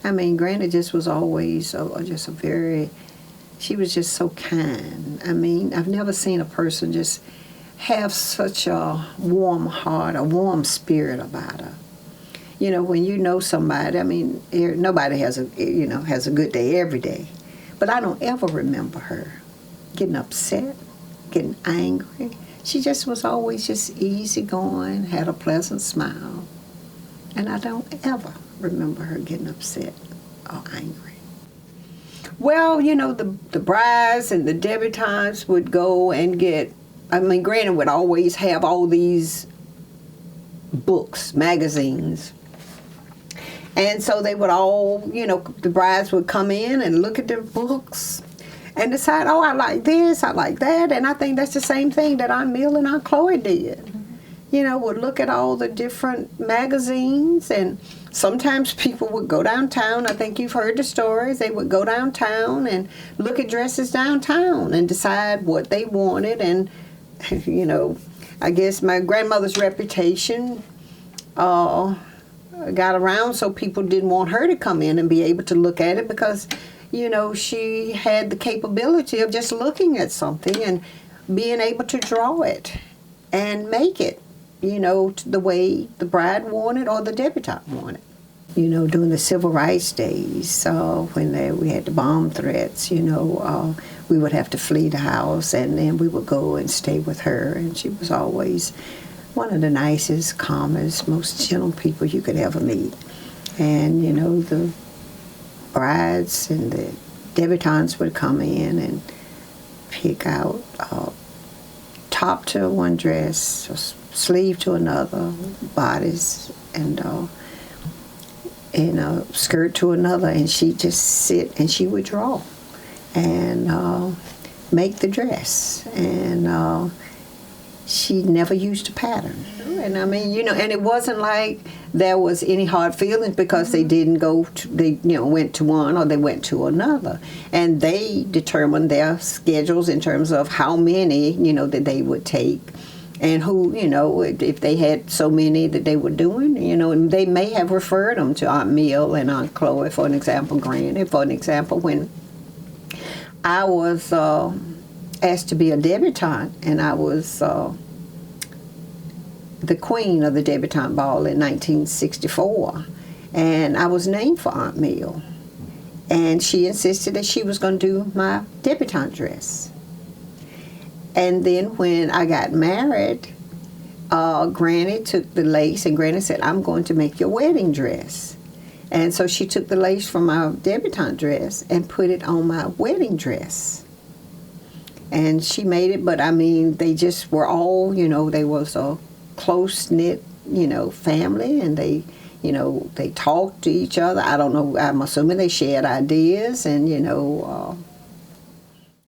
I mean, Granny just was always just a very, she was just so kind. I mean, I've never seen a person just have such a warm heart, a warm spirit about her. You know, when you know somebody, I mean, nobody has a good day every day. But I don't ever remember her getting upset, getting angry. She just was always just easygoing, had a pleasant smile. And I don't ever remember her getting upset or angry. Well, you know, the brides and the debutantes would go and get, I mean, Granny would always have all these books, magazines. And so they would all, you know, the brides would come in and look at their books and decide, oh, I like this, I like that. And I think that's the same thing that Aunt Mill and Aunt Chloe did. Mm-hmm. You know, would look at all the different magazines, and sometimes people would go downtown. I think you've heard the stories. They would go downtown and look at dresses downtown and decide what they wanted. And, you know, I guess my grandmother's reputation got around, so people didn't want her to come in and be able to look at it because, you know, she had the capability of just looking at something and being able to draw it and make it, you know, the way the bride wanted or the debutante wanted. You know, during the Civil Rights days, when we had the bomb threats, you know, we would have to flee the house, and then we would go and stay with her, and she was always one of the nicest, calmest, most gentle people you could ever meet. And, you know, the brides and the debutantes would come in and pick out top to one dress, or sleeve to another, bodice, and skirt to another, and she'd just sit and she would draw and make the dress. And she never used a pattern. And I mean, you know, and it wasn't like there was any hard feelings because they didn't go to, they, you know, went to one or they went to another. And they determined their schedules in terms of how many, you know, that they would take and who, you know, if they had so many that they were doing, you know, and they may have referred them to Aunt Mill and Aunt Chloe, for an example, Granny. For an example, when I was asked to be a debutante, and I was the queen of the debutante ball in 1964, and I was named for Aunt Mill, and she insisted that she was going to do my debutante dress. And then when I got married, Granny took the lace, and Granny said, I'm going to make your wedding dress. And so she took the lace from my debutante dress and put it on my wedding dress. And she made it, but I mean, they just were all, you know, they was a close-knit, you know, family, and they, you know, they talked to each other. I don't know, I'm assuming they shared ideas, and, you know,